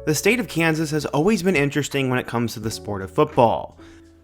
The state of Kansas has always been interesting when it comes to the sport of football.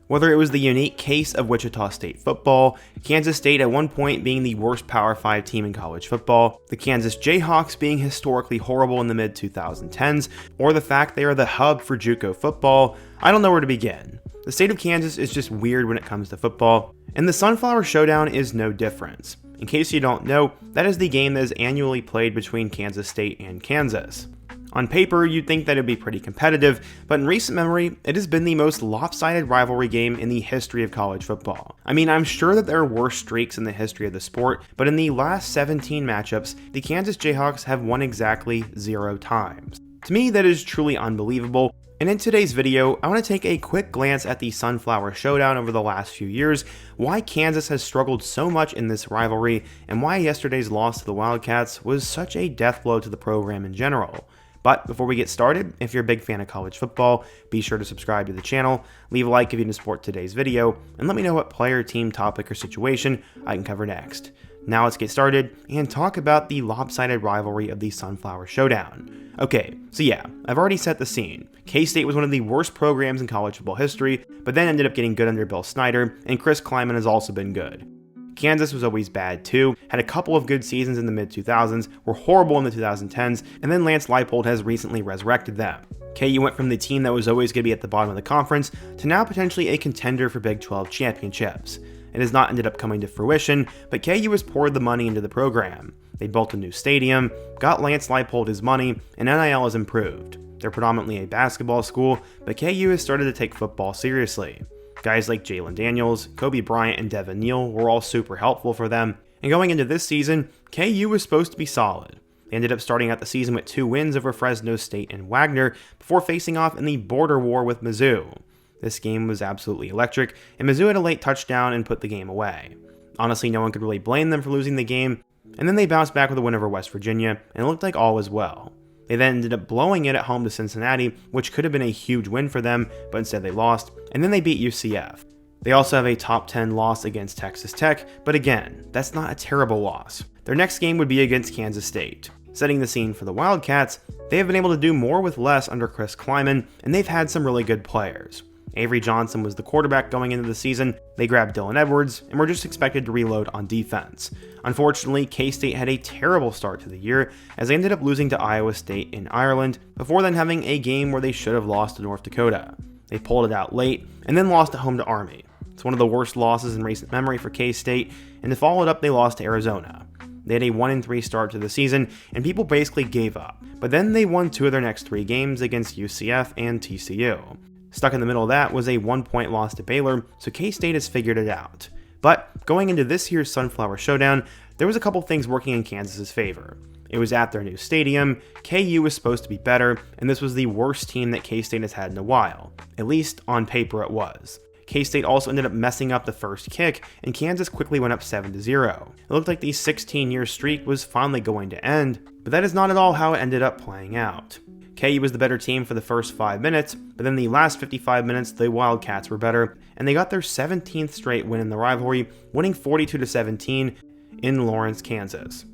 Whether it was the unique case of Wichita State football, Kansas State at one point being the worst Power 5 team in college football, the Kansas Jayhawks being historically horrible in the mid-2010s, or the fact they are the hub for JUCO football, I don't know where to begin. The state of Kansas is just weird when it comes to football, and the Sunflower Showdown is no different. In case you don't know, that is the game that is annually played between Kansas State and Kansas. On paper, you'd think that it'd be pretty competitive, but in recent memory, it has been the most lopsided rivalry game in the history of college football. I mean, I'm sure that there are worse streaks in the history of the sport, but in the last 17 matchups, the Kansas Jayhawks have won exactly 0 times. To me, that is truly unbelievable, and in today's video, I want to take a quick glance at the Sunflower Showdown over the last few years, why Kansas has struggled so much in this rivalry, and why yesterday's loss to the Wildcats was such a death blow to the program in general. But before we get started, if you're a big fan of college football, be sure to subscribe to the channel, leave a like if you support today's video, and let me know what player, team, topic, or situation I can cover next. Now let's get started and talk about the lopsided rivalry of the Sunflower Showdown. Okay, so yeah, I've already set the scene. K-State was one of the worst programs in college football history, but then ended up getting good under Bill Snyder, and Chris Klieman has also been good. Kansas was always bad too, had a couple of good seasons in the mid-2000s, were horrible in the 2010s, and then Lance Leipold has recently resurrected them. KU went from the team that was always going to be at the bottom of the conference to now potentially a contender for Big 12 championships. It has not ended up coming to fruition, but KU has poured the money into the program. They built a new stadium, got Lance Leipold his money, and NIL has improved. They're predominantly a basketball school, but KU has started to take football seriously. Guys like Jalen Daniels, Kobe Bryant, and Devin Neal were all super helpful for them, and going into this season, KU was supposed to be solid. They ended up starting out the season with 2 wins over Fresno State and Wagner before facing off in the border war with Mizzou. This game was absolutely electric, and Mizzou had a late touchdown and put the game away. Honestly, no one could really blame them for losing the game, and then they bounced back with a win over West Virginia, and it looked like all was well. They then ended up blowing it at home to Cincinnati, which could have been a huge win for them, but instead they lost, and then they beat UCF. They also have a top 10 loss against Texas Tech, but again, that's not a terrible loss. Their next game would be against Kansas State. Setting the scene for the Wildcats, they have been able to do more with less under Chris Klieman, and they've had some really good players. Avery Johnson was the quarterback going into the season, they grabbed Dylan Edwards, and were just expected to reload on defense. Unfortunately, K-State had a terrible start to the year, as they ended up losing to Iowa State in Ireland, before then having a game where they should have lost to North Dakota. They pulled it out late, and then lost at home to Army. It's one of the worst losses in recent memory for K-State, and to follow it up, they lost to Arizona. They had a 1-3 start to the season, and people basically gave up, but then they won 2 of their next 3 games against UCF and TCU. Stuck in the middle of that was a 1-point loss to Baylor, so K-State has figured it out. But going into this year's Sunflower Showdown, there was a couple things working in Kansas's favor. It was at their new stadium, KU was supposed to be better, and this was the worst team that K-State has had in a while. At least on paper it was. K-State also ended up messing up the first kick, and Kansas quickly went up 7-0. It looked like the 16-year streak was finally going to end, but that is not at all how it ended up playing out. KU was the better team for the first 5 minutes, but then the last 55 minutes, the Wildcats were better, and they got their 17th straight win in the rivalry, winning 42-17 in Lawrence, Kansas.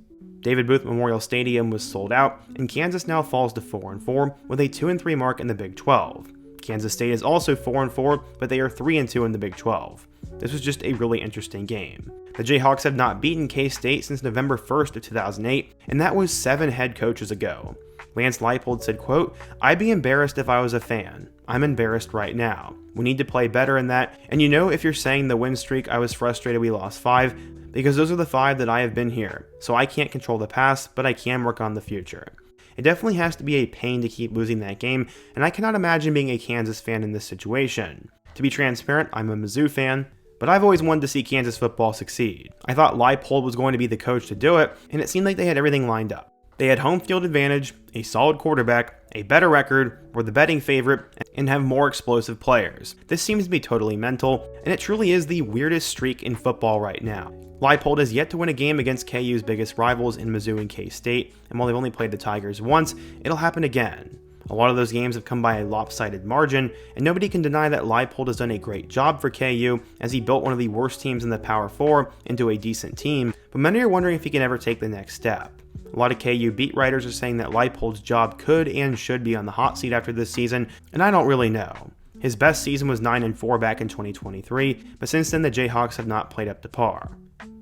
David Booth Memorial Stadium was sold out, and Kansas now falls to 4-4 with a 2-3 mark in the Big 12. Kansas State is also 4-4, but they are 3-2 in the Big 12. This was just a really interesting game. The Jayhawks have not beaten K-State since November 1st of 2008, and that was 7 head coaches ago. Lance Leipold said, quote, "I'd be embarrassed if I was a fan. I'm embarrassed right now. We need to play better in that, and you know if you're saying the win streak, I was frustrated we lost 5, because those are the 5 that I have been here, so I can't control the past, but I can work on the future." It definitely has to be a pain to keep losing that game, and I cannot imagine being a Kansas fan in this situation. To be transparent, I'm a Mizzou fan, but I've always wanted to see Kansas football succeed. I thought Leipold was going to be the coach to do it, and it seemed like they had everything lined up. They had home field advantage, a solid quarterback, a better record, were the betting favorite, and have more explosive players. This seems to be totally mental, and it truly is the weirdest streak in football right now. Leipold has yet to win a game against KU's biggest rivals in Mizzou and K-State, and while they've only played the Tigers once, it'll happen again. A lot of those games have come by a lopsided margin, and nobody can deny that Leipold has done a great job for KU as he built one of the worst teams in the Power 4 into a decent team, but many are wondering if he can ever take the next step. A lot of KU beat writers are saying that Leipold's job could and should be on the hot seat after this season, and I don't really know. His best season was 9-4 back in 2023, but since then the Jayhawks have not played up to par.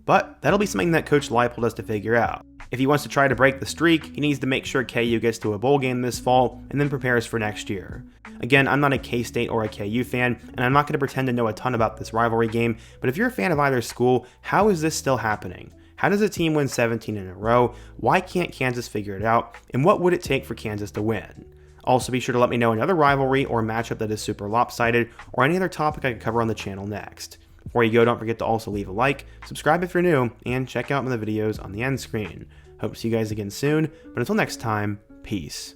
But that'll be something that Coach Leipold has to figure out. If he wants to try to break the streak, he needs to make sure KU gets to a bowl game this fall and then prepares for next year. Again, I'm not a K-State or a KU fan, and I'm not going to pretend to know a ton about this rivalry game, but if you're a fan of either school, how is this still happening? How does a team win 17 in a row? Why can't Kansas figure it out? And what would it take for Kansas to win? Also, be sure to let me know another rivalry or matchup that is super lopsided, or any other topic I could cover on the channel next. Before you go, don't forget to also leave a like, subscribe if you're new, and check out my videos on the end screen. Hope to see you guys again soon, but until next time, peace.